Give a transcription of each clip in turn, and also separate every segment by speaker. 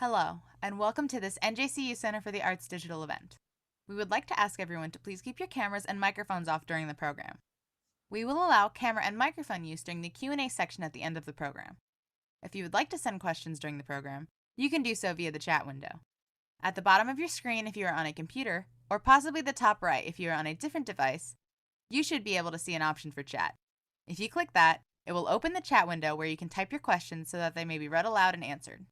Speaker 1: Hello, and welcome to this NJCU Center for the Arts digital event. We would like to ask everyone to please keep your cameras and microphones off during the program. We will allow camera and microphone use during the Q&A section at the end of the program. If you would like to send questions during the program, you can do so via the chat window. At the bottom of your screen if you are on a computer, or possibly the top right if you are on a different device, you should be able to see an option for chat. If you click that, it will open the chat window where you can type your questions so that they may be read aloud and answered.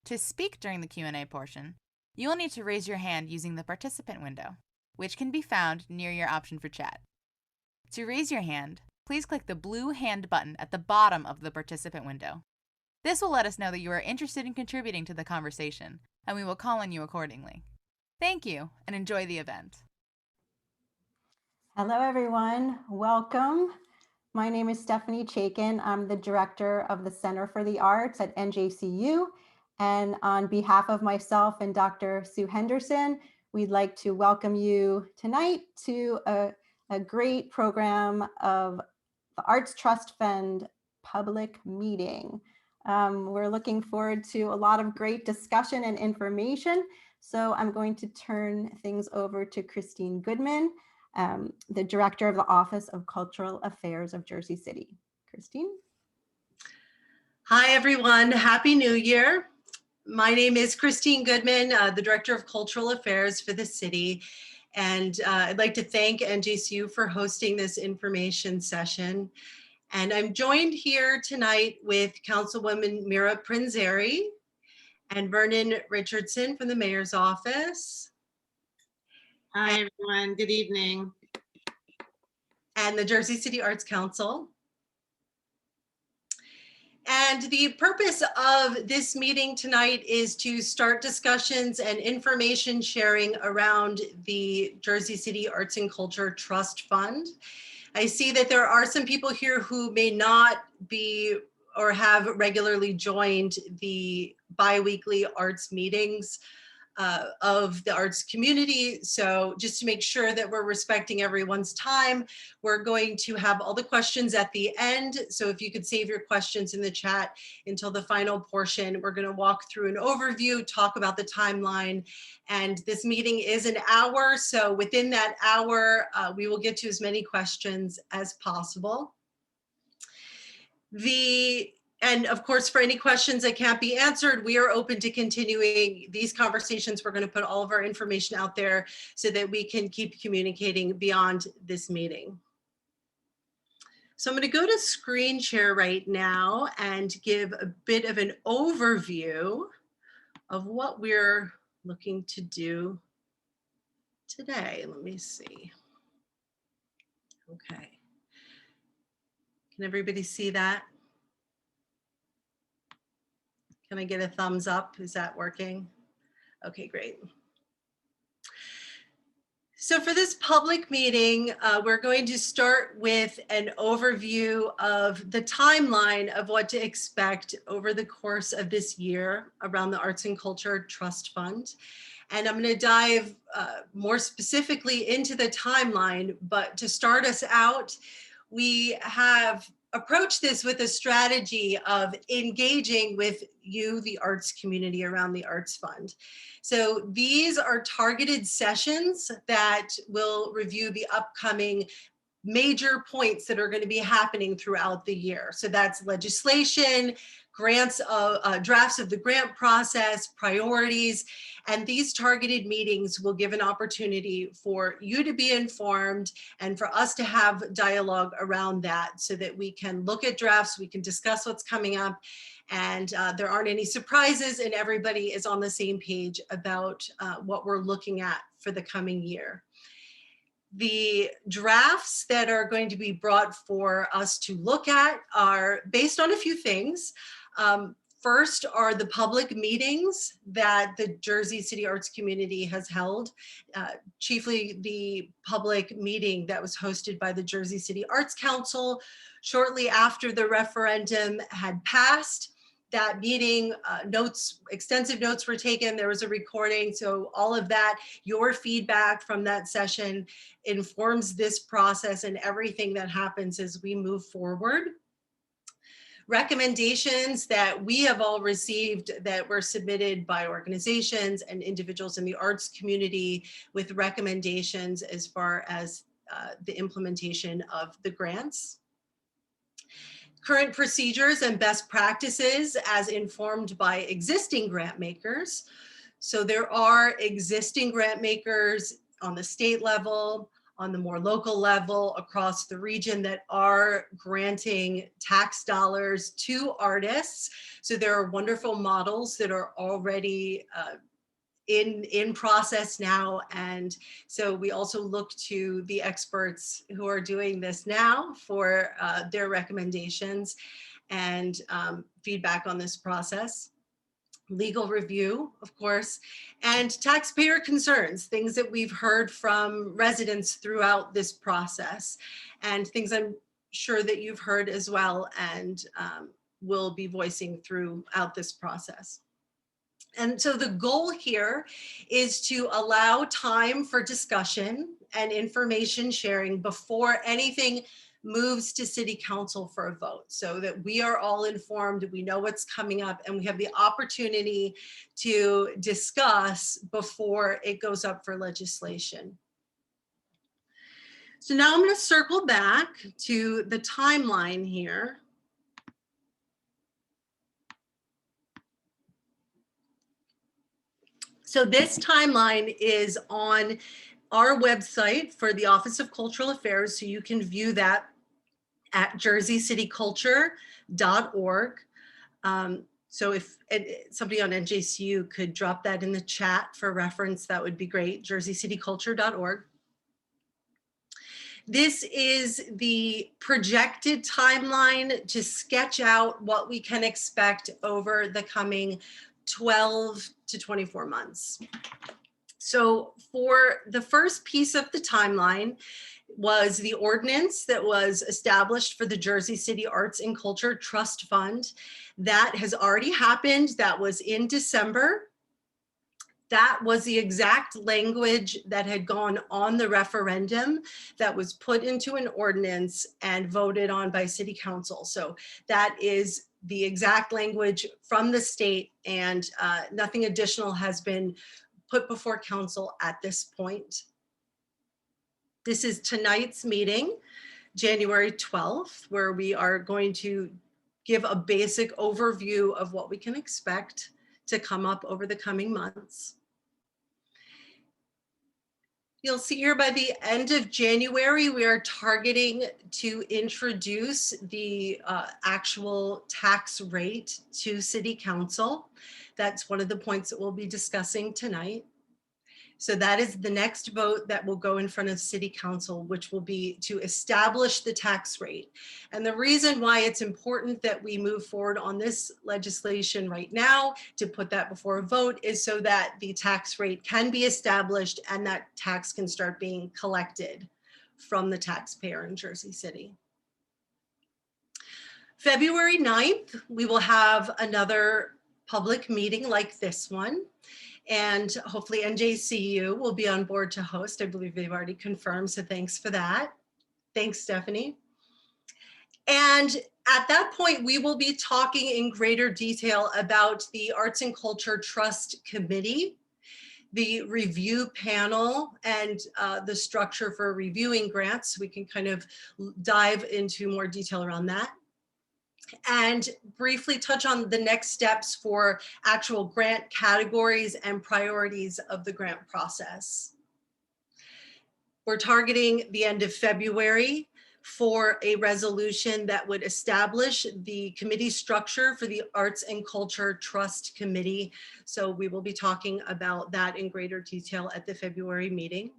Speaker 1: To speak during the Q&A portion, you will need to raise your hand using the participant window, which can be found near your option for chat. To raise your hand, please click the blue hand button at the bottom of the participant window. This will let us know that you are interested in contributing to the conversation, and we will call on you accordingly. Thank you, and enjoy the event.
Speaker 2: Hello, everyone. Welcome. My name is Stephanie Chaiken. I'm the director of the Center for the Arts at NJCU. And on behalf of myself and Dr. Sue Henderson, we'd like to welcome you tonight to a great program of the Arts Trust Fund public meeting. We're looking forward to a lot of great discussion and information. So I'm going to turn things over to Christine Goodman, the Director of the Office of Cultural Affairs of Jersey City. Christine?
Speaker 3: Hi, everyone. Happy New Year. My name is Christine Goodman, the Director of Cultural Affairs for the city. And I'd like to thank NJCU for hosting this information session. And I'm joined here tonight with Councilwoman Mira Prinzeri and Vernon Richardson from the Mayor's Office.
Speaker 4: Hi, everyone. Good evening.
Speaker 3: And the Jersey City Arts Council. And the purpose of this meeting tonight is to start discussions and information sharing around the Jersey City Arts and Culture Trust Fund. I see that there are some people here who may not be or have regularly joined the bi-weekly arts meetings of the arts community. So just to make sure that we're respecting everyone's time, we're going to have all the questions at the end. So if you could save your questions in the chat until the final portion, we're going to walk through an overview, talk about the timeline, and this meeting is an hour. So within that hour, we will get to as many questions as possible. And of course, for any questions that can't be answered, we are open to continuing these conversations. We're going to put all of our information out there so that we can keep communicating beyond this meeting. So I'm going to go to screen share right now and give a bit of an overview of what we're looking to do today. Let me see. Okay. Can everybody see that? Can I get a thumbs up? Is that working? Okay, great. So for this public meeting, we're going to start with an overview of the timeline of what to expect over the course of this year around the Arts and Culture Trust Fund. And I'm going to dive more specifically into the timeline, but to start us out, we have approached this with a strategy of engaging with you, the arts community, around the Arts Fund. So these are targeted sessions that will review the upcoming major points that are going to be happening throughout the year. So that's legislation, grants, drafts of the grant process, priorities, and these targeted meetings will give an opportunity for you to be informed and for us to have dialogue around that so that we can look at drafts, we can discuss what's coming up, and there aren't any surprises and everybody is on the same page about what we're looking at for the coming year. The drafts that are going to be brought for us to look at are based on a few things. First are the public meetings that the Jersey City Arts community has held, chiefly the public meeting that was hosted by the Jersey City Arts Council shortly after the referendum had passed. That meeting, extensive notes were taken, there was a recording, so all of that, your feedback from that session informs this process and everything that happens as we move forward. Recommendations that we have all received that were submitted by organizations and individuals in the arts community with recommendations as far as the implementation of the grants. Current procedures and best practices as informed by existing grant makers. So there are existing grant makers on the state level, on the more local level across the region that are granting tax dollars to artists. So there are wonderful models that are already in process now. And so we also look to the experts who are doing this now for their recommendations and feedback on this process. Legal review, of course, and taxpayer concerns, things that we've heard from residents throughout this process, and things I'm sure that you've heard as well and will be voicing throughout this process. And so the goal here is to allow time for discussion and information sharing before anything moves to City Council for a vote, so that we are all informed, we know what's coming up, and we have the opportunity to discuss before it goes up for legislation. So now I'm going to circle back to the timeline here. So this timeline is on our website for the Office of Cultural Affairs, so you can view that at jerseycityculture.org. So if somebody on NJCU could drop that in the chat for reference, that would be great, jerseycityculture.org. This is the projected timeline to sketch out what we can expect over the coming 12 to 24 months. So for the first piece of the timeline was the ordinance that was established for the Jersey City Arts and Culture Trust Fund. That has already happened. That was in December. That was the exact language that had gone on the referendum that was put into an ordinance and voted on by City Council. So that is the exact language from the state, and nothing additional has been put before council at this point. This is tonight's meeting, January 12th, where we are going to give a basic overview of what we can expect to come up over the coming months. You'll see here by the end of January, we are targeting to introduce the actual tax rate to City Council. That's one of the points that we'll be discussing tonight. So that is the next vote that will go in front of City Council, which will be to establish the tax rate. And the reason why it's important that we move forward on this legislation right now to put that before a vote is so that the tax rate can be established and that tax can start being collected from the taxpayer in Jersey City. February 9th, we will have another public meeting like this one. And hopefully NJCU will be on board to host. I believe they've already confirmed, so thanks for that. Thanks, Stephanie. And at that point, we will be talking in greater detail about the Arts and Culture Trust Committee, the review panel, and the structure for reviewing grants. We can kind of dive into more detail around that, and briefly touch on the next steps for actual grant categories and priorities of the grant process. We're targeting the end of February for a resolution that would establish the committee structure for the Arts and Culture Trust Committee. So we will be talking about that in greater detail at the February meeting.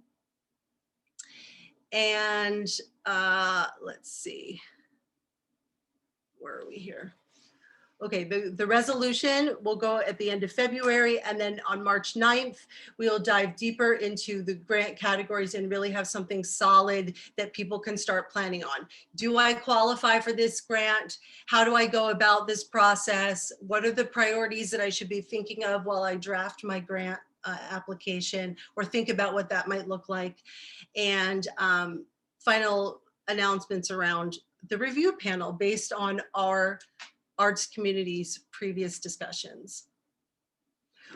Speaker 3: And let's see. Where are we here? Okay, the resolution will go at the end of February, and then on March 9th, we'll dive deeper into the grant categories and really have something solid that people can start planning on. Do I qualify for this grant? How do I go about this process? What are the priorities that I should be thinking of while I draft my grant application, or think about what that might look like? And final announcements around the review panel based on our arts community's previous discussions.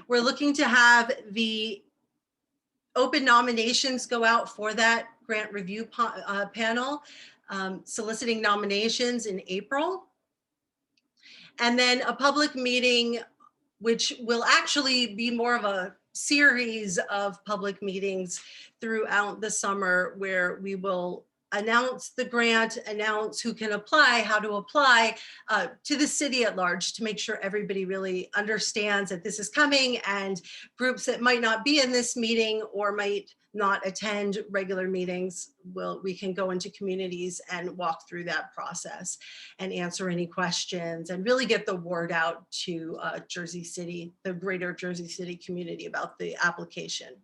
Speaker 3: We're looking to have the open nominations go out for that grant review panel, soliciting nominations in April. And then a public meeting, which will actually be more of a series of public meetings throughout the summer, where we will announce the grant, announce who can apply, how to apply to the city at large, to make sure everybody really understands that this is coming, and groups that might not be in this meeting or might not attend regular meetings, we can go into communities and walk through that process and answer any questions and really get the word out to Jersey City, the greater Jersey City community, about the application.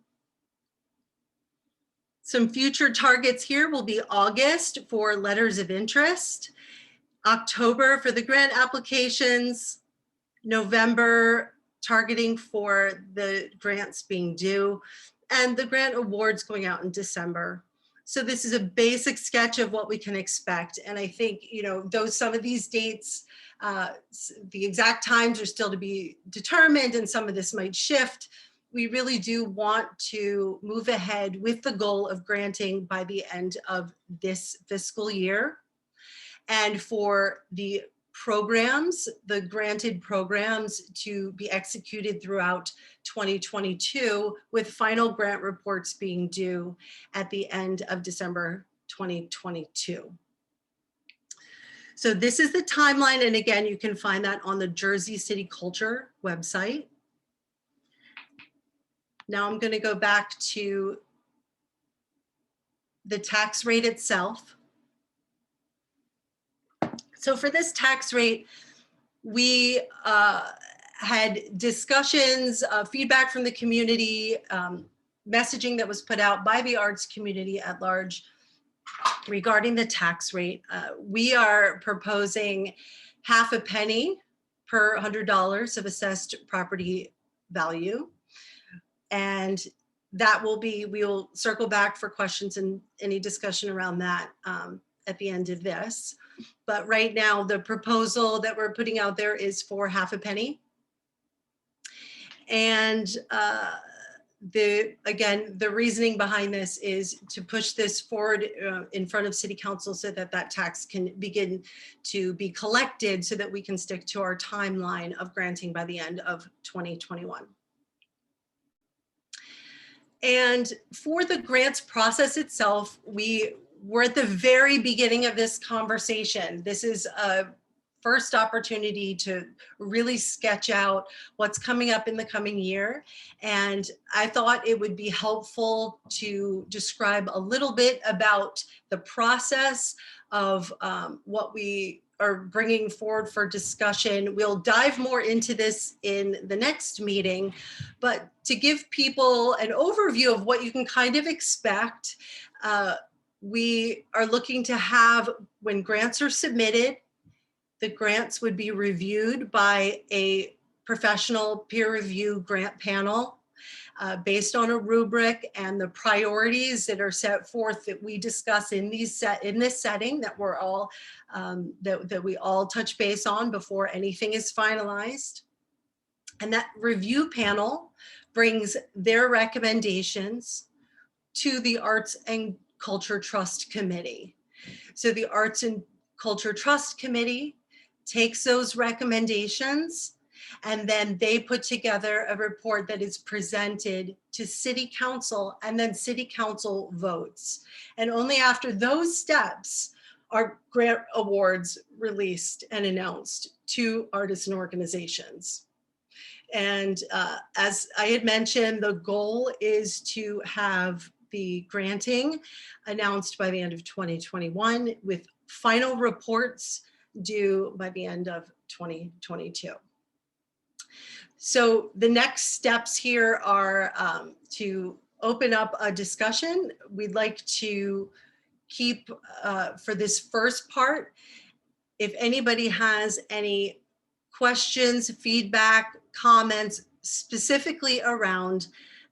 Speaker 3: Some future targets here will be August for letters of interest, October for the grant applications, November targeting for the grants being due, and the grant awards going out in December. So this is a basic sketch of what we can expect. And I think, some of these dates, the exact times are still to be determined, and some of this might shift. We really do want to move ahead with the goal of granting by the end of this fiscal year. And for the programs, the granted programs, to be executed throughout 2022, with final grant reports being due at the end of December 2022. So this is the timeline. And again, you can find that on the Jersey City Culture website. Now I'm going to go back to the tax rate itself. So for this tax rate, we had discussions, feedback from the community, messaging that was put out by the arts community at large regarding the tax rate. We are proposing half a penny per $100 of assessed property value. And that will be, we will circle back for questions and any discussion around that at the end of this. But right now, the proposal that we're putting out there is for half a penny. And again, the reasoning behind this is to push this forward in front of City Council so that that tax can begin to be collected so that we can stick to our timeline of granting by the end of 2021. And for the grants process itself, we're at the very beginning of this conversation. This is a first opportunity to really sketch out what's coming up in the coming year. And I thought it would be helpful to describe a little bit about the process of what we are bringing forward for discussion. We'll dive more into this in the next meeting, but to give people an overview of what you can kind of expect, we are looking to have, when grants are submitted, the grants would be reviewed by a professional peer review grant panel based on a rubric and the priorities that are set forth that we discuss in this setting that we're all that we all touch base on before anything is finalized. And that review panel brings their recommendations to the Arts and Culture Trust Committee. So the Arts and Culture Trust Committee takes those recommendations and then they put together a report that is presented to City Council, and then City Council votes. And only after those steps are grant awards released and announced to artists and organizations. And as I had mentioned, the goal is to have the granting announced by the end of 2021 with final reports due by the end of 2022. So the next steps here are to open up a discussion. We'd like to keep, for this first part, if anybody has any questions, feedback, comments, specifically around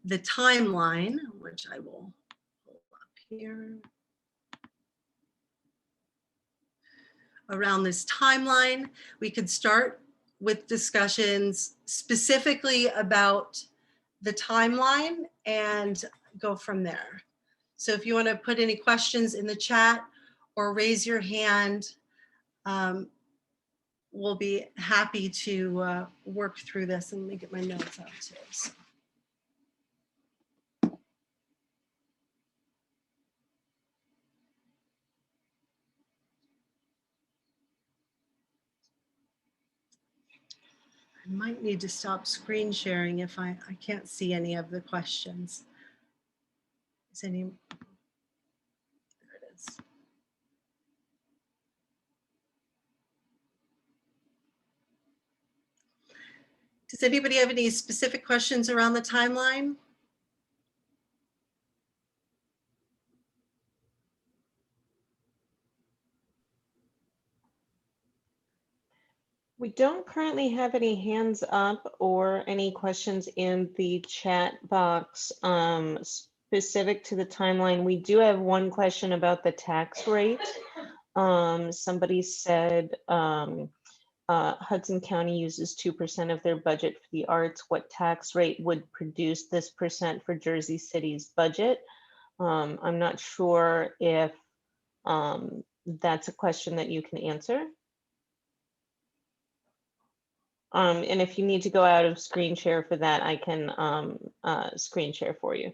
Speaker 3: the timeline, which I will pull up here. Around this timeline, we could start with discussions specifically about the timeline and go from there. So if you want to put any questions in the chat or raise your hand, we'll be happy to work through this. And let me get my notes out too. So. I might need to stop screen sharing if I can't see any of the questions. Is any, there it is. Does anybody have any specific questions around the timeline?
Speaker 5: We don't currently have any hands up or any questions in the chat box specific to the timeline. We do have one question about the tax rate. Somebody said Hudson County uses 2% of their budget for the arts. What tax rate would produce this percent for Jersey City's budget? I'm not sure if that's a question that you can answer. And if you need to go out of screen share for that, I can screen share for you.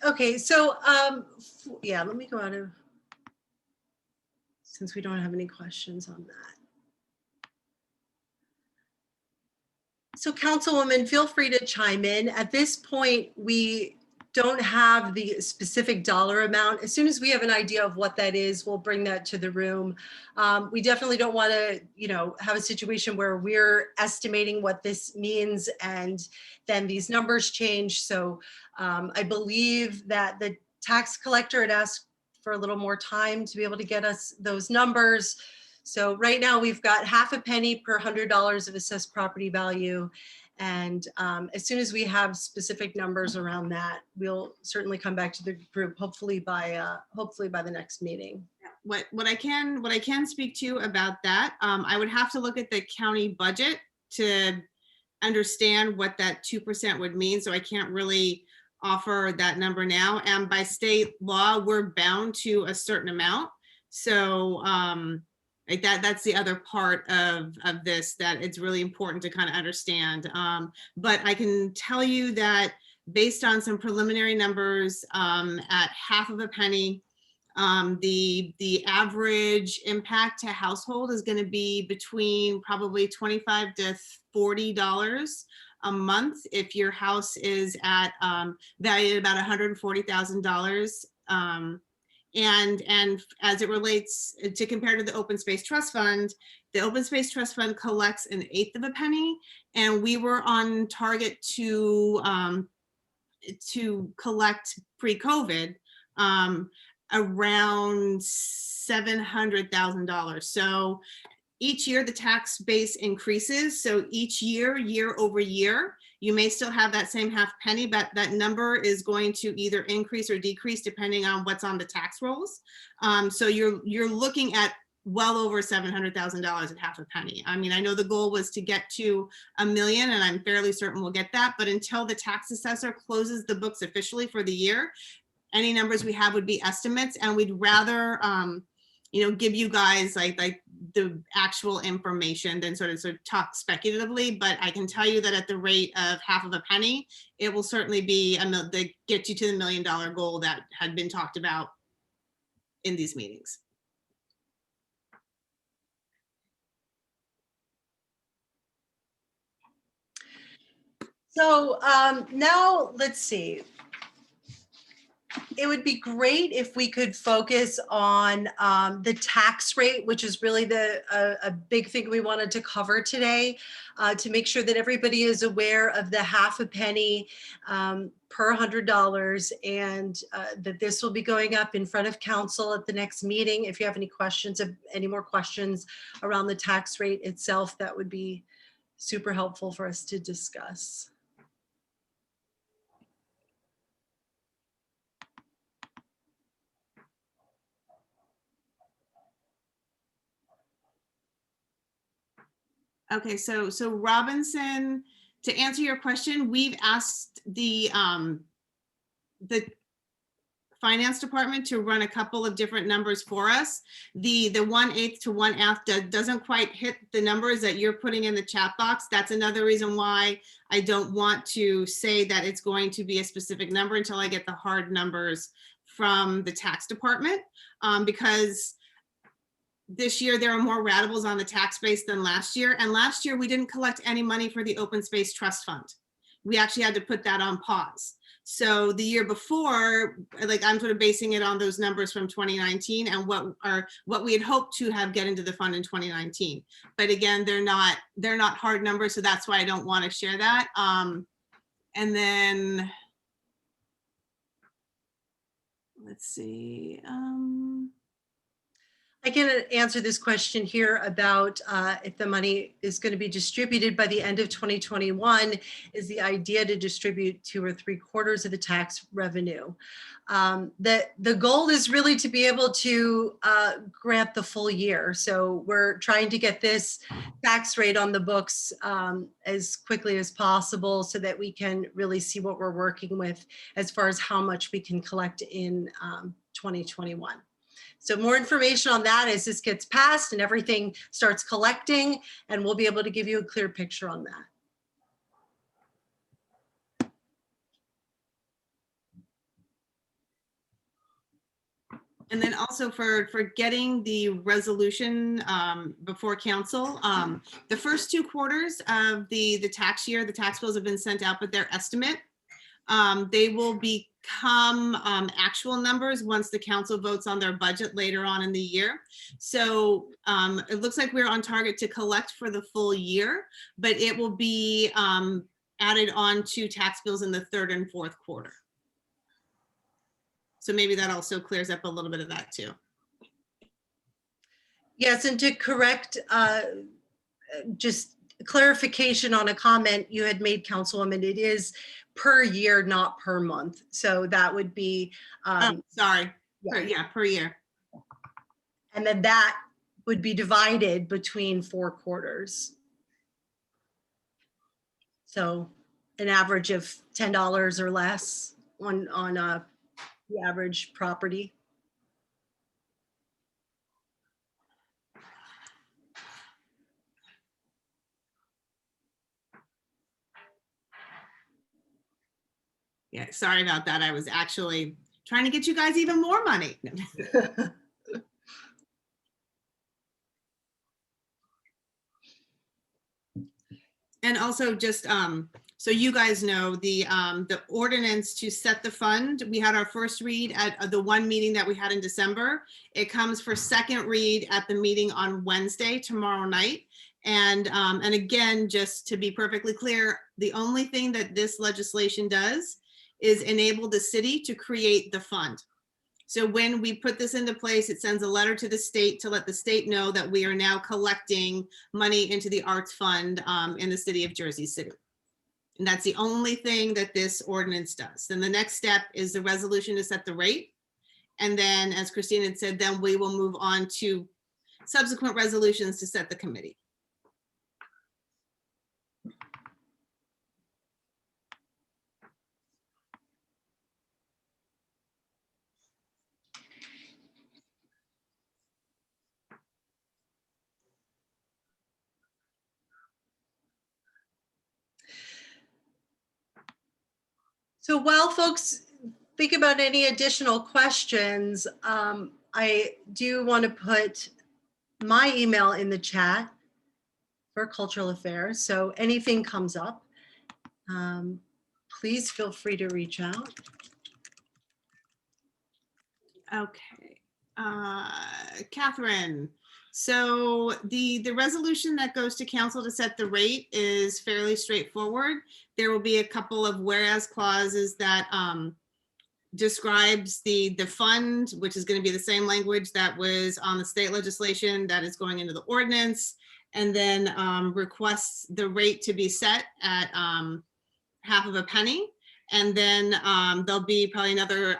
Speaker 3: Okay, so yeah, let me go out of, since we don't have any questions on that. So Councilwoman, feel free to chime in. At this point, we don't have the specific dollar amount. As soon as we have an idea of what that is, we'll bring that to the room. We definitely don't want to, have a situation where we're estimating what this means and then these numbers change. So I believe that the tax collector had asked for a little more time to be able to get us those numbers. So right now we've got half a penny per $100 of assessed property value. And as soon as we have specific numbers around that, we'll certainly come back to the group, hopefully by the next meeting.
Speaker 4: What I can speak to about that, I would have to look at the county budget to understand what that 2% would mean. So I can't really offer that number now. And by state law, we're bound to a certain amount. So like that's the other part of this that it's really important to kind of understand. But I can tell you that based on some preliminary numbers, at half of a penny, the average impact to household is going to be between probably $25 to $40 a month if your house is at valued at about $140,000. And as it relates to compare to the Open Space Trust Fund, the Open Space Trust Fund collects 1/8 of a penny, and we were on target to collect pre-COVID around $700,000. So each year the tax base increases. So each year, year over year, you may still have that same half penny, but that number is going to either increase or decrease depending on what's on the tax rolls. So you're looking at well over $700,000 at half a penny. I mean, I know the goal was to get to $1 million, and I'm fairly certain we'll get that, but until the tax assessor closes the books officially for the year, any numbers we have would be estimates, and we'd rather give you guys like the actual information than sort of talk speculatively. But I can tell you that at the rate of half of a penny, it will certainly be get you to the $1 million goal that had been talked about in these meetings.
Speaker 3: So now let's see. It would be great if we could focus on the tax rate, which is really a big thing we wanted to cover today, to make sure that everybody is aware of the half a penny per $100, and that this will be going up in front of council at the next meeting. If you have any questions, any more questions around the tax rate itself, that would be super helpful for us to discuss.
Speaker 4: Okay, so Robinson, to answer your question, we've asked the finance department to run a couple of different numbers for us. The 1/8 to 1/2 doesn't quite hit the numbers that you're putting in the chat box. That's another reason why I don't want to say that it's going to be a specific number until I get the hard numbers from the tax department, because this year there are more ratables on the tax base than last year. And last year we didn't collect any money for the Open Space Trust Fund. We actually had to put that on pause. So the year before, like I'm sort of basing it on those numbers from 2019 and what we had hoped to have get into the fund in 2019. But again, they're not hard numbers, so that's why I don't want to share that. And then let's see.
Speaker 3: I can answer this question here about if the money is going to be distributed by the end of 2021. Is the idea to distribute 2 or 3/4 of the tax revenue? The goal is really to be able to grant the full year. So we're trying to get this tax rate on the books as quickly as possible so that we can really see what we're working with as far as how much we can collect in 2021. So more information on that as this gets passed and everything starts collecting, and we'll be able to give you a clear picture on that.
Speaker 4: And then also for getting the resolution before council, the first 2 quarters of the tax year, the tax bills have been sent out, but their estimate. They will become actual numbers once the council votes on their budget later on in the year. So it looks like we're on target to collect for the full year, but it will be added on to tax bills in the 3rd and 4th quarter. So maybe that also clears up a little bit of that too.
Speaker 3: Yes, and to correct, just clarification on a comment you had made, Councilwoman, it is per year, not per month. So that would be,
Speaker 4: Sorry.
Speaker 3: yeah.
Speaker 4: Per year.
Speaker 3: And then that would be divided between 4 quarters. So an average of $10 or less on the average property.
Speaker 4: Yeah, sorry about that. I was actually trying to get you guys even more money. And also just so you guys know, the ordinance to set the fund, we had our first read at the one meeting that we had in December. It comes for second read at the meeting on Wednesday, tomorrow night. And again, just to be perfectly clear, the only thing that this legislation does is enable the city to create the fund. So when we put this into place, it sends a letter to the state to let the state know that we are now collecting money into the arts fund in the city of Jersey City. And that's the only thing that this ordinance does. Then the next step is the resolution to set the rate. And then, as Christine had said, then we will move on to subsequent resolutions to set the committee.
Speaker 3: So while folks think about any additional questions, I do want to put my email in the chat for Cultural Affairs. So anything comes up, please feel free to reach out.
Speaker 4: Okay, Catherine. So the resolution that goes to council to set the rate is fairly straightforward. There will be a couple of whereas clauses that describes the fund, which is going to be the same language that was on the state legislation that is going into the ordinance, and then requests the rate to be set at half of a penny. And then there'll be probably another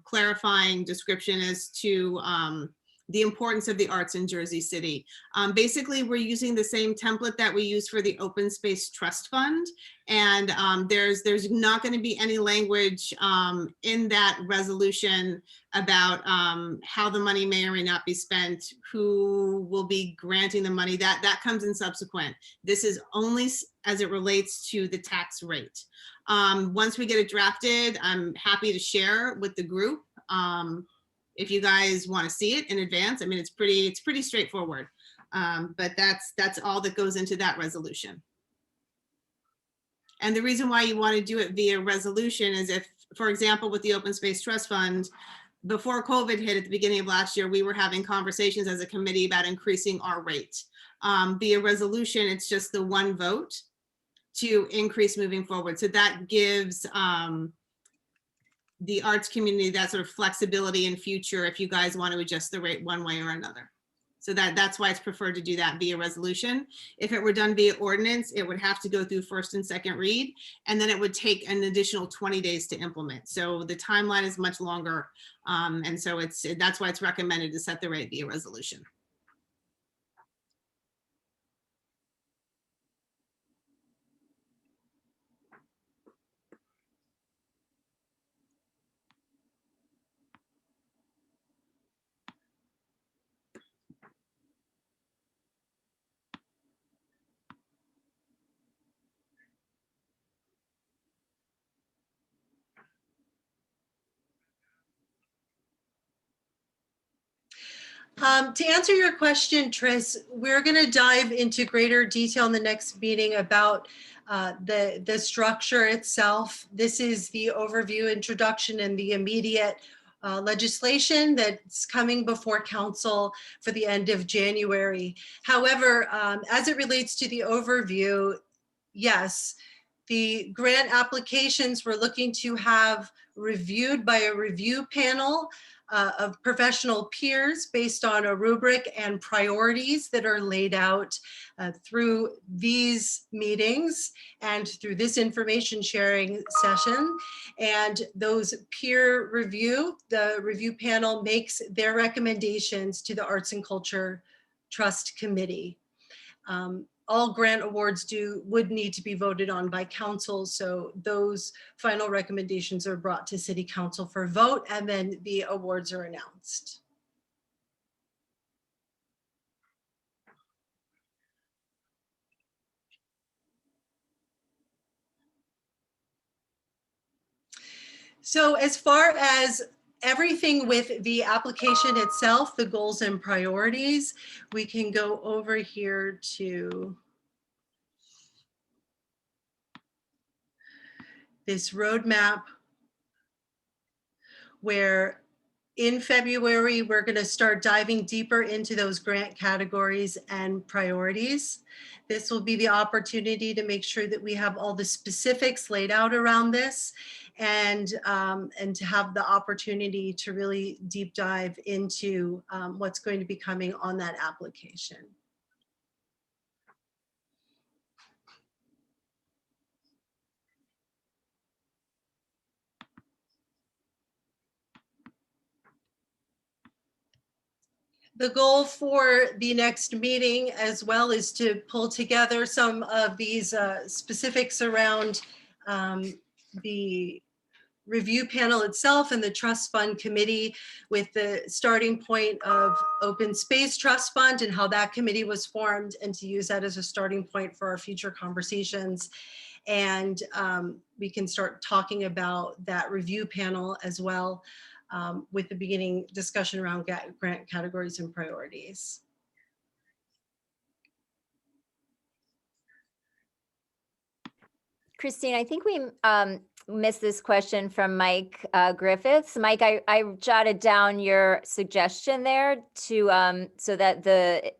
Speaker 4: clarifying description as to the importance of the arts in Jersey City. Basically, we're using the same template that we use for the Open Space Trust Fund. And there's not going to be any language in that resolution about how the money may or may not be spent, who will be granting the money. That comes in subsequent. This is only as it relates to the tax rate. Once we get it drafted, I'm happy to share with the group. If you guys want to see it in advance, I mean, it's pretty straightforward. But that's all that goes into that resolution. And the reason why you want to do it via resolution is if, for example, with the Open Space Trust Fund, before COVID hit at the beginning of last year, we were having conversations as a committee about increasing our rate. Via resolution, it's just the one vote to increase moving forward. So that gives the arts community that sort of flexibility in future if you guys want to adjust the rate one way or another. So that's why it's preferred to do that via resolution. If it were done via ordinance, it would have to go through first and second read, and then it would take an additional 20 days to implement. So the timeline is much longer. And so that's why it's recommended to set the rate via resolution.
Speaker 3: To answer your question, Tris, we're going to dive into greater detail in the next meeting about the structure itself. This is the overview, introduction, and the immediate legislation that's coming before council for the end of January. However, as it relates to the overview, yes, the grant applications we're looking to have reviewed by a review panel of professional peers based on a rubric and priorities that are laid out through these meetings and through this information sharing session. And those peer review, the review panel makes their recommendations to the Arts and Culture Trust Committee. All grant awards would need to be voted on by council. So those final recommendations are brought to City Council for vote, and then the awards are announced. So as far as everything with the application itself, the goals and priorities, we can go over here to this roadmap where in February, we're going to start diving deeper into those grant categories and priorities. This will be the opportunity to make sure that we have all the specifics laid out around this, and to have the opportunity to really deep dive into what's going to be coming on that application. The goal for the next meeting as well is to pull together some of these specifics around the review panel itself and the trust fund committee, with the starting point of Open Space Trust Fund and how that committee was formed, and to use that as a starting point for our future conversations. And we can start talking about that review panel as well, with the beginning discussion around grant categories and priorities.
Speaker 6: Christine, I think we missed this question from Mike Griffiths. Mike, I jotted down your suggestion there to so that the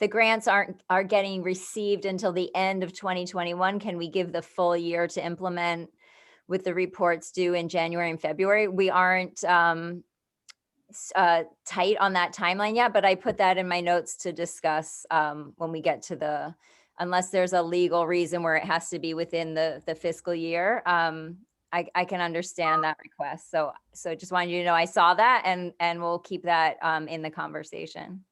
Speaker 6: grants are getting received until the end of 2021. Can we give the full year to implement with the reports due in January and February? We aren't tight on that timeline yet, but I put that in my notes to discuss when we get to unless there's a legal reason where it has to be within the fiscal year. I can understand that request. So just wanted you to know I saw that, and we'll keep that in the conversation.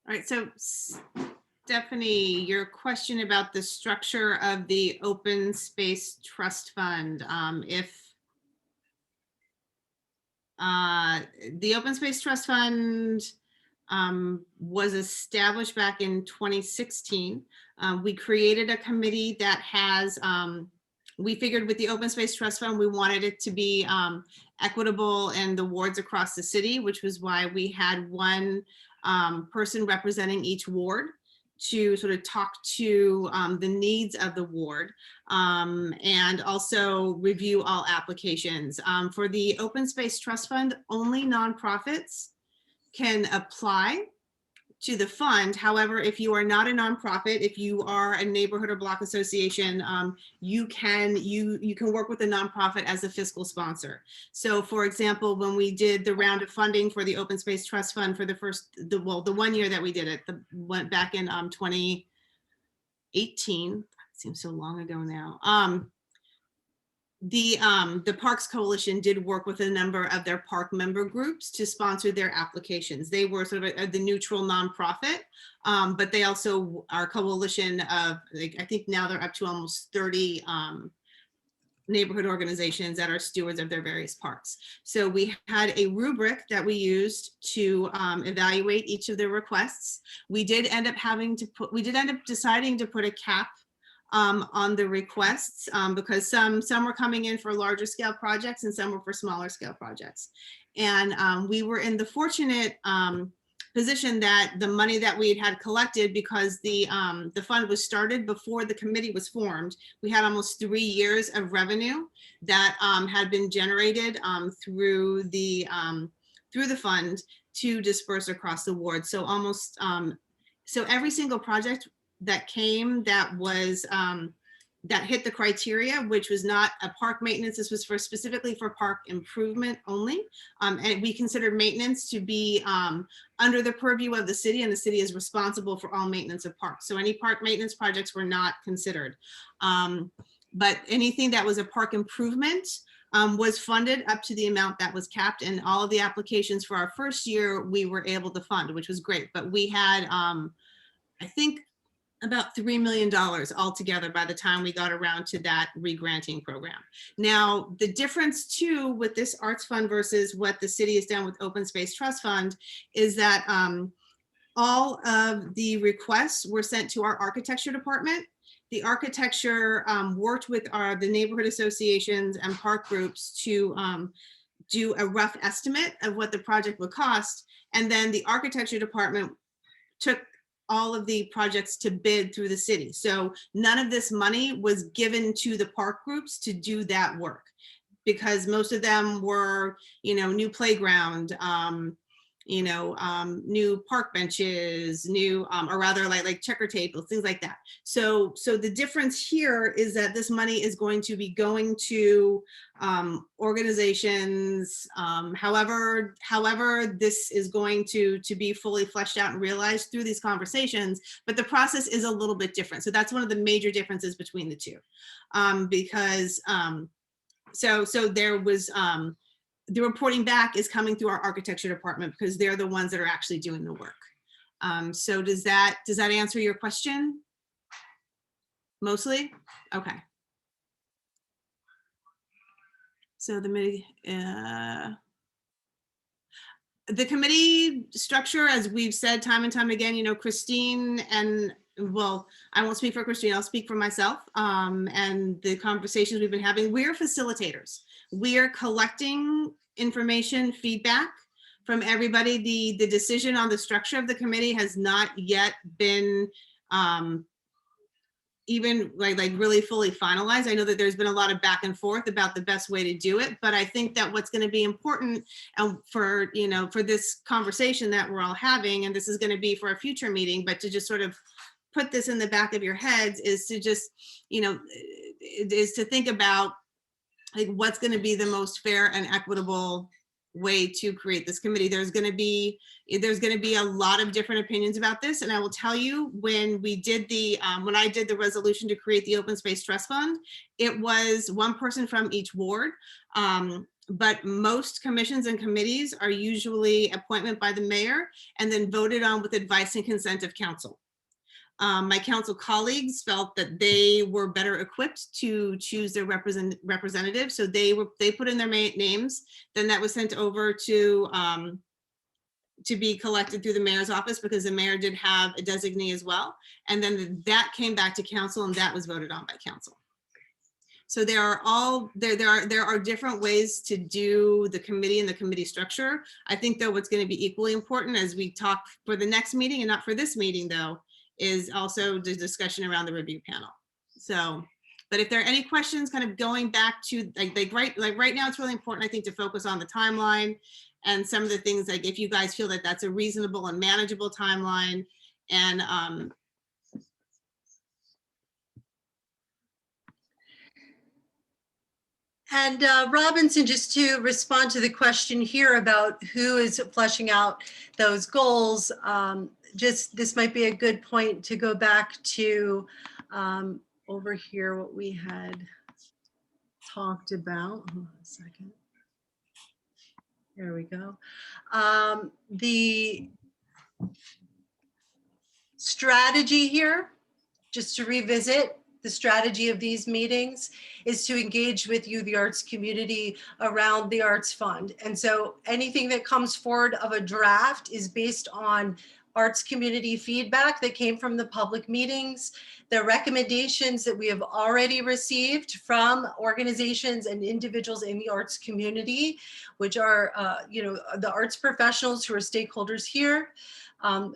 Speaker 4: All right, so Stephanie, your question about the structure of the Open Space Trust Fund, if the Open Space Trust Fund was established back in 2016. We created a committee that has, we figured with the Open Space Trust Fund, we wanted it to be equitable in the wards across the city, which was why we had one person representing each ward to sort of talk to the needs of the ward, and also review all applications. For the Open Space Trust Fund, only nonprofits can apply to the fund. However, if you are not a nonprofit, if you are a neighborhood or block association, you can work with a nonprofit as a fiscal sponsor. So for example, when we did the round of funding for the Open Space Trust Fund for the 1 year that we did it, went back in 2018, it seems so long ago now. The Parks Coalition did work with a number of their park member groups to sponsor their applications. They were sort of the neutral nonprofit, but they also are a coalition of, like, I think now they're up to almost 30 neighborhood organizations that are stewards of their various parks. So we had a rubric that we used to evaluate each of the requests. We did end up deciding to put a cap on the requests because some were coming in for larger scale projects and some were for smaller scale projects. And we were in the fortunate position that the money that we had collected, because the fund was started before the committee was formed, we had almost 3 years of revenue that had been generated through the fund to disperse across the ward. So almost so every single project that came that was that hit the criteria, which was not a park maintenance. This was specifically for park improvement only. And we considered maintenance to be under the purview of the city, and the city is responsible for all maintenance of parks. So any park maintenance projects were not considered. But anything that was a park improvement was funded up to the amount that was capped, and all of the applications for our first year we were able to fund, which was great. But we had, I think, about $3 million altogether by the time we got around to that re-granting program. Now, the difference too with this arts fund versus what the city has done with Open Space Trust Fund is that all of the requests were sent to our architecture department. The architecture worked with the neighborhood associations and park groups to do a rough estimate of what the project would cost. And then the architecture department took all of the projects to bid through the city. So none of this money was given to the park groups to do that work, because most of them were, new playground, new park benches, new, or rather like checker tables, things like that. So the difference here is that this money is going to be going to organizations, however this is going to be fully fleshed out and realized through these conversations, but the process is a little bit different. So that's one of the major differences between the two, because so there was, the reporting back is coming through our architecture department because they're the ones that are actually doing the work. So does that answer your question? Mostly? Okay. So the committee structure, as we've said time and time again, Christine and, well, I won't speak for Christine, I'll speak for myself, and the conversations we've been having, we're facilitators. We are collecting information, feedback from everybody. The decision on the structure of the committee has not yet been even like really fully finalized. I know that there's been a lot of back and forth about the best way to do it, but I think that what's going to be important for this conversation that we're all having, and this is going to be for a future meeting, but to just sort of put this in the back of your heads is to just, is to think about like what's going to be the most fair and equitable way to create this committee. There's going to be a lot of different opinions about this, and I will tell you, when we did when I did the resolution to create the Open Space Trust Fund, it was one person from each ward. But most commissions and committees are usually appointment by the mayor and then voted on with advice and consent of council. My council colleagues felt that they were better equipped to choose their representative. So they put in their names, then that was sent over to be collected through the mayor's office, because the mayor did have a designee as well. And then that came back to council and that was voted on by council. So there are different ways to do the committee and the committee structure. I think though what's going to be equally important as we talk for the next meeting, and not for this meeting though, is also the discussion around the review panel. So, but if there are any questions kind of going back to like right now, it's really important, I think, to focus on the timeline and some of the things, like if you guys feel that that's a reasonable and manageable timeline. And
Speaker 3: Robinson, just to respond to the question here about who is fleshing out those goals, this might be a good point to go back to over here, what we had talked about. Hold on a second. There we go. The strategy here, just to revisit, the strategy of these meetings is to engage with you, the arts community, around the Arts Fund. And so anything that comes forward of a draft is based on arts community feedback that came from the public meetings, the recommendations that we have already received from organizations and individuals in the arts community, which are, the arts professionals who are stakeholders here,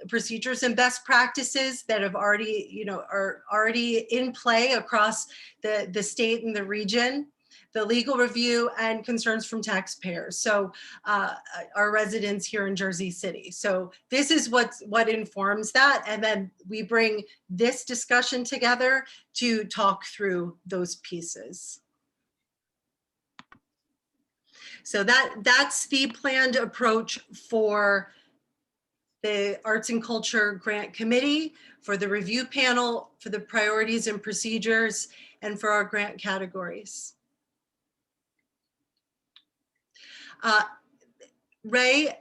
Speaker 3: procedures and best practices that have already, are already in play across the state and the region, the legal review, and concerns from taxpayers. So our residents here in Jersey City. So this is what informs that. And then we bring this discussion together to talk through those pieces. So that's the planned approach for the Arts and Culture Grant Committee, for the review panel, for the priorities and procedures, and for our grant categories. Ray,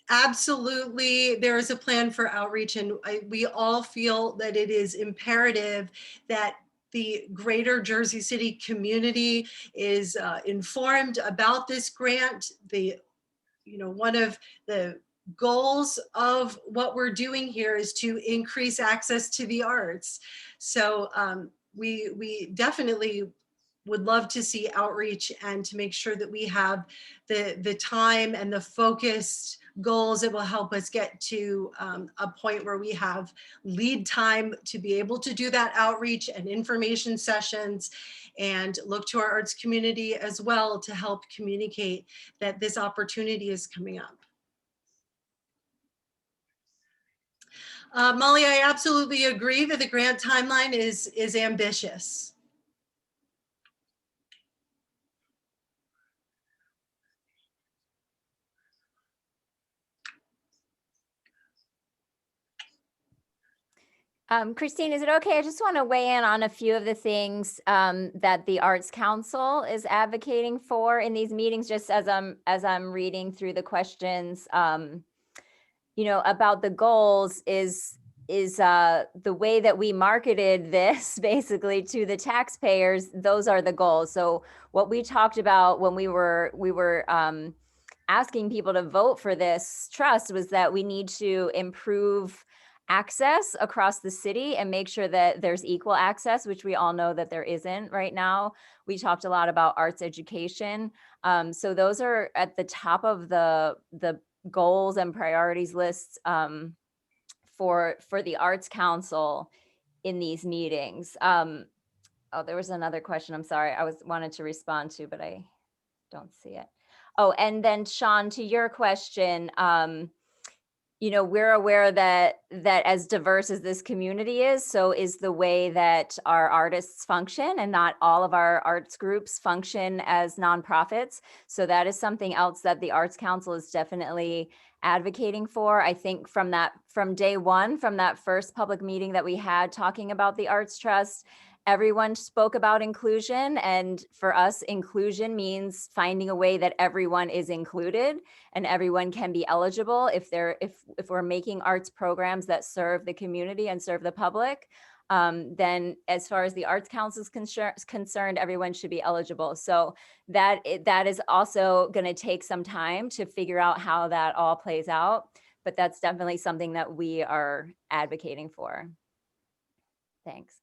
Speaker 3: absolutely, there is a plan for outreach, and we all feel that it is imperative that the greater Jersey City community is informed about this grant. One of the goals of what we're doing here is to increase access to the arts. So we definitely would love to see outreach and to make sure that we have the time and the focused goals that will help us get to a point where we have lead time to be able to do that outreach and information sessions, and look to our arts community as well to help communicate that this opportunity is coming up. Molly, I absolutely agree that the grant timeline is ambitious.
Speaker 6: Christine, is it okay? I just want to weigh in on a few of the things that the Arts Council is advocating for in these meetings, just as I'm reading through the questions. About the goals is the way that we marketed this basically to the taxpayers. Those are the goals. So what we talked about when we were asking people to vote for this trust was that we need to improve access across the city and make sure that there's equal access, which we all know that there isn't right now. We talked a lot about arts education. So those are at the top of the goals and priorities lists for the Arts Council in these meetings. Oh, there was another question. I'm sorry. I wanted to respond to, but I don't see it. Oh, and then Sean, to your question, we're aware that as diverse as this community is, so is the way that our artists function, and not all of our arts groups function as nonprofits. So that is something else that the Arts Council is definitely advocating for. I think from day one, from that first public meeting that we had talking about the Arts Trust, everyone spoke about inclusion. And for us, inclusion means finding a way that everyone is included and everyone can be eligible if we're making arts programs that serve the community and serve the public. Then as far as the Arts Council is concerned, everyone should be eligible. So that is also going to take some time to figure out how that all plays out. But that's definitely something that we are advocating for. Thanks.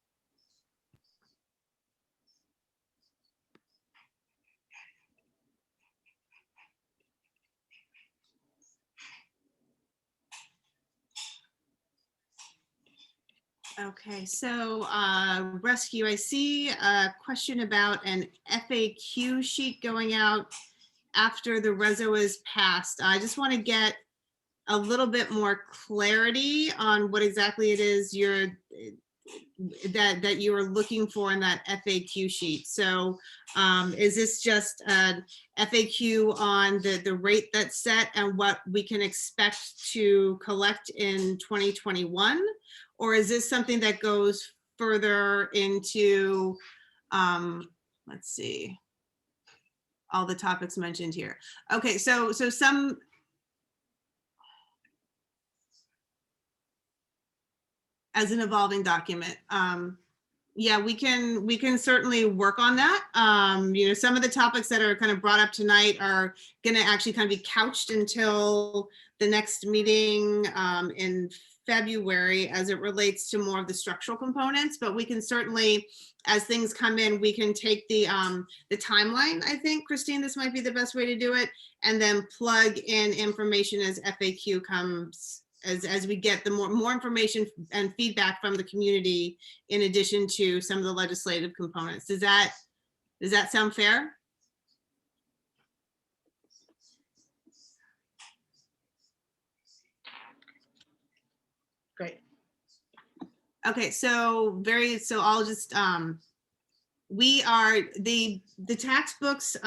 Speaker 4: Okay, so Rescue, I see a question about an FAQ sheet going out after the reso is passed. I just want to get a little bit more clarity on what exactly it is that you are looking for in that FAQ sheet. So is this just an FAQ on the rate that's set and what we can expect to collect in 2021? Or is this something that goes further into, let's see, all the topics mentioned here? Okay, so some, as an evolving document, Yeah, we can certainly work on that. Some of the topics that are kind of brought up tonight are going to actually kind of be couched until the next meeting in February as it relates to more of the structural components, but we can certainly, as things come in, we can take the timeline. I think, Christine, this might be the best way to do it, and then plug in information as FAQ comes, as we get the more information and feedback from the community, in addition to some of the legislative components. Does that sound fair?
Speaker 3: Great.
Speaker 4: Okay, so I'll just, we are, the tax books,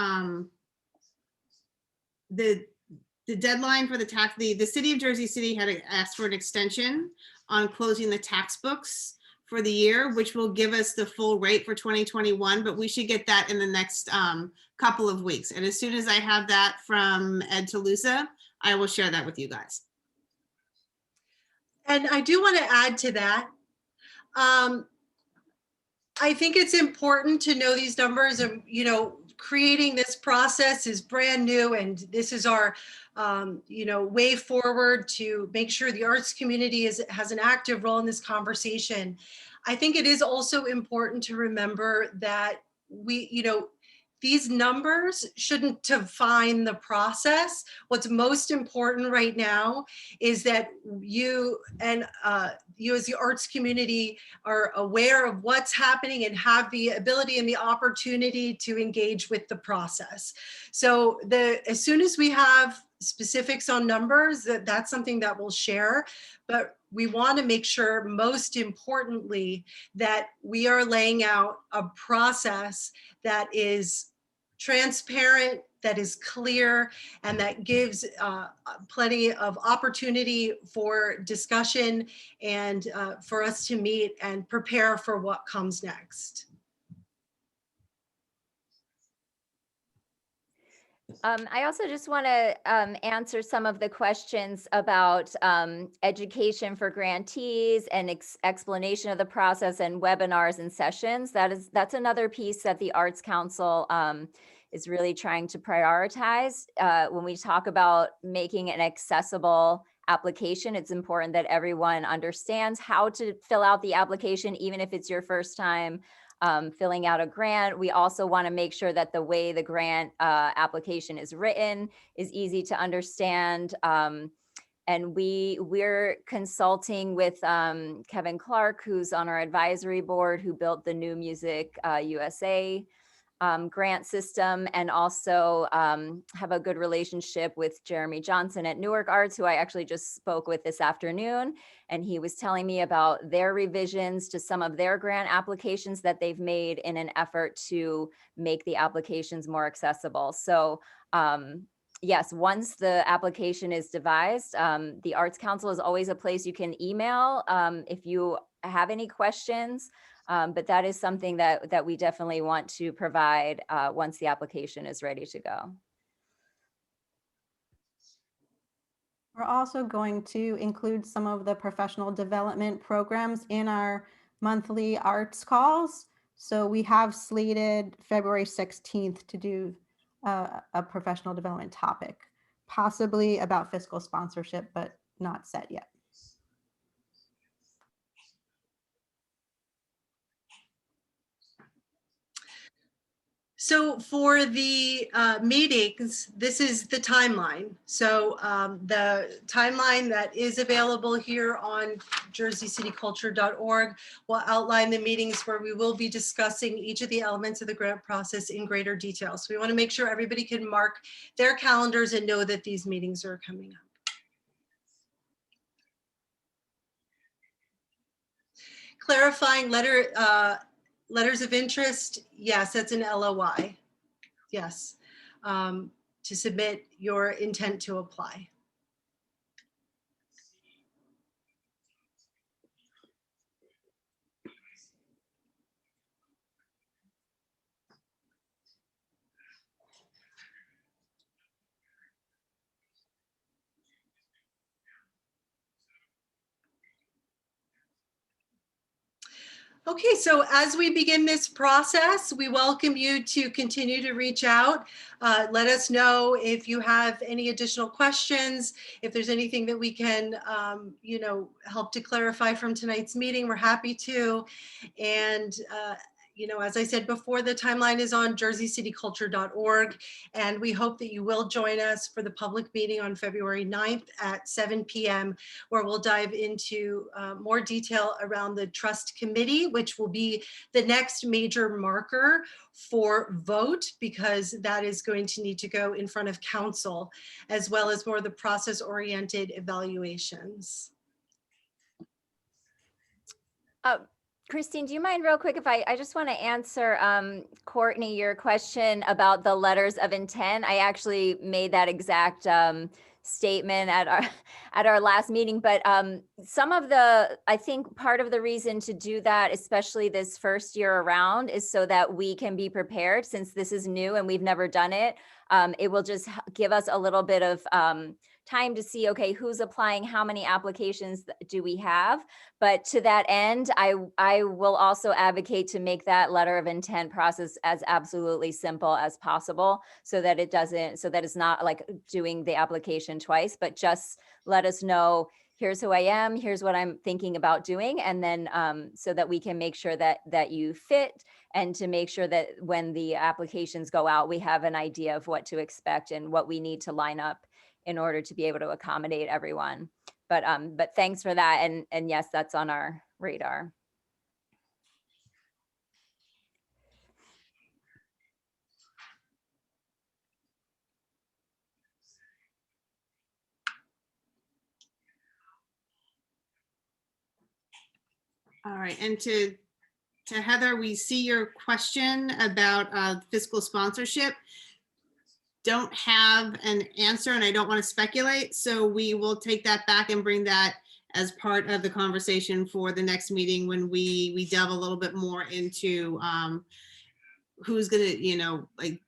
Speaker 4: the deadline for the tax, the city of Jersey City had asked for an extension on closing the tax books for the year, which will give us the full rate for 2021, but we should get that in the next couple of weeks. And as soon as I have that from Ed Toulousa, I will share that with you guys.
Speaker 3: And I do want to add to that. I think it's important to know these numbers, and creating this process is brand new, and this is our way forward to make sure the arts community has an active role in this conversation. I think it is also important to remember that these numbers shouldn't define the process. What's most important right now is that you as the arts community are aware of what's happening and have the ability and the opportunity to engage with the process. So as soon as we have specifics on numbers, that's something that we'll share. But we want to make sure, most importantly, that we are laying out a process that is transparent, that is clear, and that gives plenty of opportunity for discussion and for us to meet and prepare for what comes next.
Speaker 6: I also just want to answer some of the questions about education for grantees and explanation of the process and webinars and sessions. That's another piece that the Arts Council is really trying to prioritize. When we talk about making an accessible application, it's important that everyone understands how to fill out the application, even if it's your first time filling out a grant. We also want to make sure that the way the grant application is written is easy to understand. And we're consulting with Kevin Clark, who's on our advisory board, who built the New Music USA grant system, and also have a good relationship with Jeremy Johnson at Newark Arts, who I actually just spoke with this afternoon. And he was telling me about their revisions to some of their grant applications that they've made in an effort to make the applications more accessible. So yes, once the application is devised, the Arts Council is always a place you can email if you have any questions. But that is something that we definitely want to provide once the application is ready to go.
Speaker 2: We're also going to include some of the professional development programs in our monthly arts calls. So we have slated February 16th to do a professional development topic, possibly about fiscal sponsorship, but not set yet.
Speaker 3: So for the meetings, this is the timeline. So the timeline that is available here on jerseycityculture.org will outline the meetings where we will be discussing each of the elements of the grant process in greater detail. So we want to make sure everybody can mark their calendars and know that these meetings are coming up. Clarifying letters of interest, yes, that's an LOI. Yes, to submit your intent to apply. Okay, so as we begin this process, we welcome you to continue to reach out. Let us know if you have any additional questions, if there's anything that we can, help to clarify from tonight's meeting, we're happy to. And, as I said before, the timeline is on jerseycityculture.org, and we hope that you will join us for the public meeting on February 9th at 7 p.m., where we'll dive into more detail around the trust committee, which will be the next major marker for vote, because that is going to need to go in front of council, as well as more of the process-oriented evaluations.
Speaker 6: Christine, do you mind real quick if I just want to answer Courtney, your question about the letters of intent? I actually made that exact statement at our last meeting, but I think part of the reason to do that, especially this first year around, is so that we can be prepared, since this is new and we've never done it. It will just give us a little bit of time to see, okay, who's applying, how many applications do we have? But to that end, I will also advocate to make that letter of intent process as absolutely simple as possible, so that it's not like doing the application twice, but just let us know, here's who I am, here's what I'm thinking about doing. And then so that we can make sure that you fit, and to make sure that when the applications go out, we have an idea of what to expect and what we need to line up in order to be able to accommodate everyone. But thanks for that. And yes, that's on our radar.
Speaker 4: All right, and to Heather, we see your question about fiscal sponsorship. Don't have an answer, and I don't want to speculate, so we will take that back and bring that as part of the conversation for the next meeting, when we delve a little bit more into who's gonna, like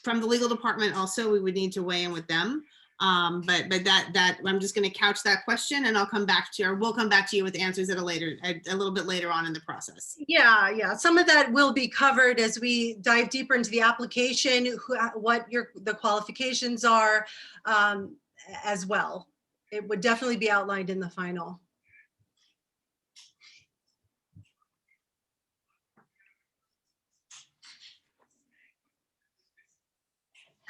Speaker 4: from the legal department also, we would need to weigh in with them. But that I'm just going to couch that question, and I'll come back to you, or we'll come back to you with answers at a little bit later on in the process.
Speaker 3: Yeah. Some of that will be covered as we dive deeper into the application, what the qualifications are, as well. It would definitely be outlined in the final.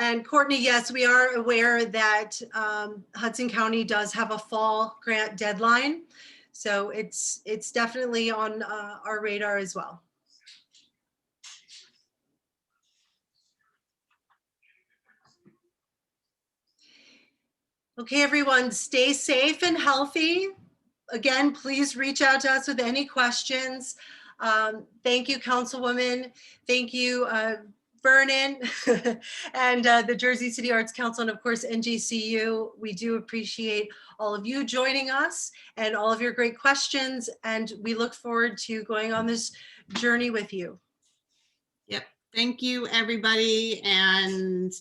Speaker 3: And Courtney, yes, we are aware that Hudson County does have a fall grant deadline. So it's definitely on our radar as well. Okay, everyone, stay safe and healthy. Again, please reach out to us with any questions. Thank you, Councilwoman. Thank you, Vernon, and the Jersey City Arts Council, and of course, NJCU. We do appreciate all of you joining us and all of your great questions. And we look forward to going on this journey with you.
Speaker 4: Yep. Thank you, everybody. And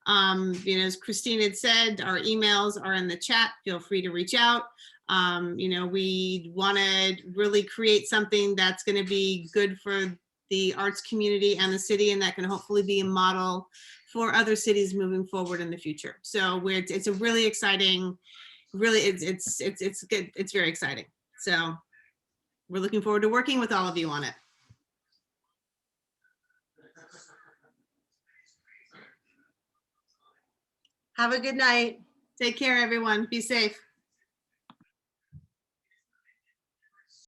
Speaker 4: as Christine had said, our emails are in the chat. Feel free to reach out. We want to really create something that's going to be good for the arts community and the city, and that can hopefully be a model for other cities moving forward in the future. So it's a really exciting, it's good. It's very exciting. So we're looking forward to working with all of you on it.
Speaker 3: Have a good night.
Speaker 4: Take care, everyone. Be safe.